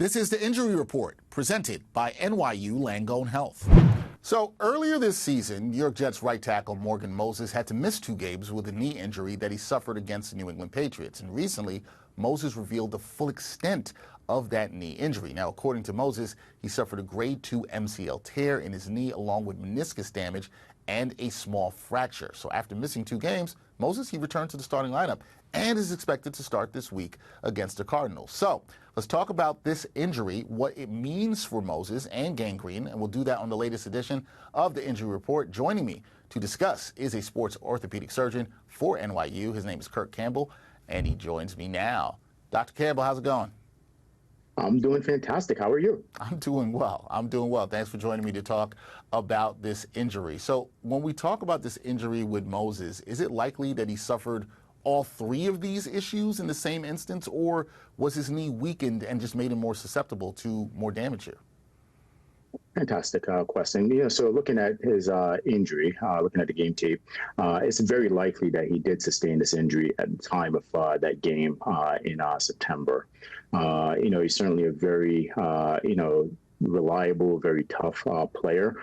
This is the Injury Report, presented by NYU Langone Health. So earlier this season, New York Jets right tackle Morgan Moses had to miss 2 games with a knee injury that he suffered against the New England Patriots. And recently, Moses revealed the full extent of that knee injury. Now, according to Moses, he suffered a grade 2 MCL tear in his knee along with meniscus damage and a small fracture. So after missing 2 games, Moses, he returned to the starting lineup and is expected to start this week against the Cardinals. So let's talk about this injury, what it means for Moses and gangrene, and we'll do that on the latest edition of the Injury Report. Joining me to discuss is a sports orthopedic surgeon for NYU. His name is Kirk Campbell, and he joins me now. Dr. Campbell, how's it going? I'm doing fantastic. How are you? I'm doing well. Thanks for joining me to talk about this injury. So when we talk about this injury with Moses, is it likely that he suffered all 3 of these issues in the same instance, or was his knee weakened and just made him more susceptible to more damage here? Fantastic question. So looking at his injury, looking at the game tape, it's very likely that he did sustain this injury at the time of that game in September. He's certainly a very, reliable, very tough player.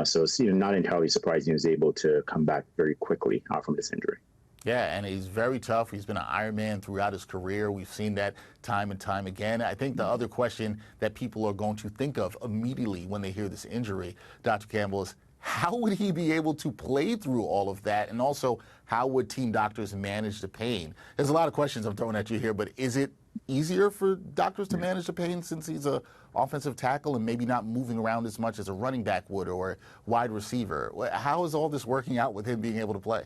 So it's not entirely surprising he was able to come back very quickly from this injury. Yeah, and he's very tough. He's been an Ironman throughout his career. We've seen that time and time again. I think the other question that people are going to think of immediately when they hear this injury, Dr. Campbell, is how would he be able to play through all of that? And also, how would team doctors manage the pain? There's a lot of questions I'm throwing at you here, but is it easier for doctors to manage the pain since he's an offensive tackle and maybe not moving around as much as a running back would or a wide receiver? How is all this working out with him being able to play?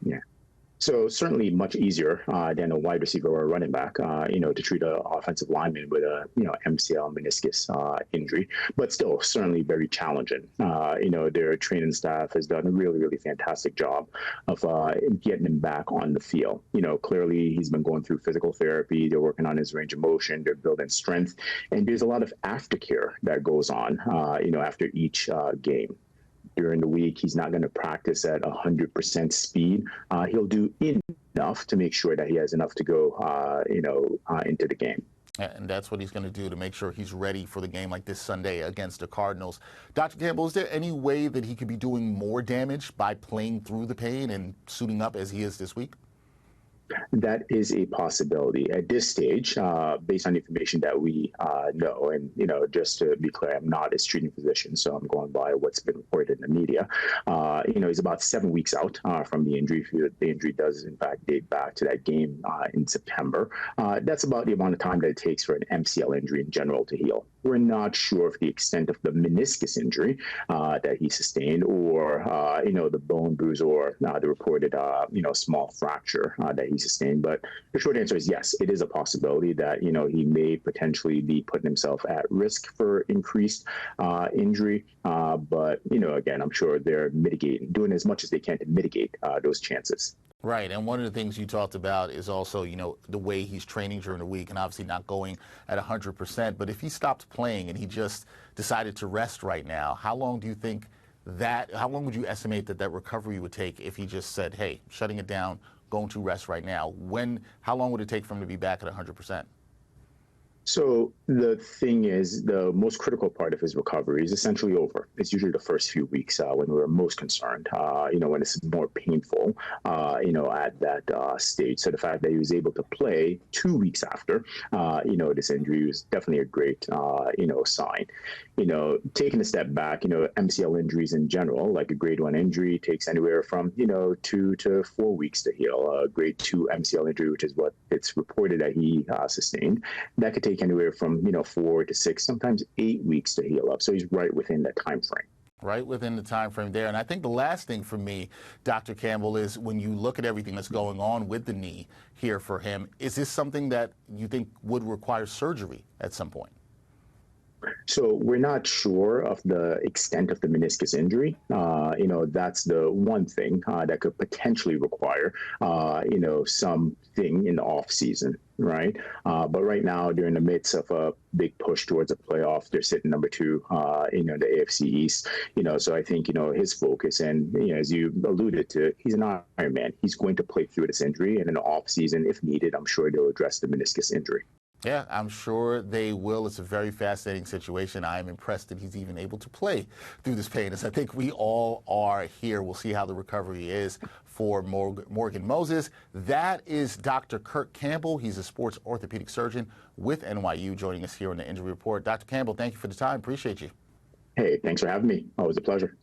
Yeah. So certainly much easier than a wide receiver or a running back, to treat an offensive lineman with a, MCL meniscus injury, but still certainly very challenging. Their training staff has done a really, really fantastic job of getting him back on the field. Clearly he's been going through physical therapy. They're working on his range of motion. They're building strength, and there's a lot of aftercare that goes on, after each game. During the week, he's not going to practice at 100% speed. He'll do enough to make sure that he has enough to go, into the game. And that's what he's going to do to make sure he's ready for the game like this Sunday against the Cardinals. Dr. Campbell, is there any way that he could be doing more damage by playing through the pain and suiting up as he is this week? That is a possibility at this stage, based on the information that we know. And, just to be clear, I'm not his treating physician, so I'm going by what's been reported in the media. He's about 7 weeks out from the injury. The injury does, in fact, date back to that game in September. That's about the amount of time that it takes for an MCL injury in general to heal. We're not sure of the extent of the meniscus injury that he sustained, or the bone bruise, or the reported small fracture that he sustained. But the short answer is yes, it is a possibility that he may potentially be putting himself at risk for increased injury. But again, I'm sure they're doing as much as they can to mitigate those chances. Right, and one of the things you talked about is also, the way he's training during the week, and obviously not going at 100%. But if he stopped playing and he just decided to rest right now, how long would you estimate that recovery would take if he just said, hey, shutting it down, going to rest right now? How long would it take for him to be back at 100%? So the thing is, the most critical part of his recovery is essentially over. It's usually the first few weeks when we're most concerned, when it's more painful, at that stage. So the fact that he was able to play 2 weeks after, this injury was definitely a great, sign. Taking a step back, MCL injuries in general, like a grade 1 injury, takes anywhere from, 2 to 4 weeks to heal. A grade 2 MCL injury, which is what it's reported that he sustained, that could take anywhere from 4 to 6, sometimes 8 weeks to heal up. So he's right within that time frame. Right within the time frame there. And I think the last thing for me, Dr. Campbell, is when you look at everything that's going on with the knee here for him, is this something that you think would require surgery at some point? So we're not sure of the extent of the meniscus injury. That's the one thing that could potentially require, something in the off season, right? But right now, they're in the midst of a big push towards a playoff. They're sitting number 2, the AFC East. So I think, his focus, and as you alluded to, he's an Ironman. He's going to play through this injury, and in the off season, if needed, I'm sure they'll address the meniscus injury. Yeah, I'm sure they will. It's a very fascinating situation. I'm impressed that he's even able to play through this pain, as I think we all are here. We'll see how the recovery is for Morgan Moses. That is Dr. Kirk Campbell. He's a sports orthopedic surgeon with NYU, joining us here on the Injury Report. Dr. Campbell, thank you for the time. Appreciate you. Hey, thanks for having me. Always a pleasure.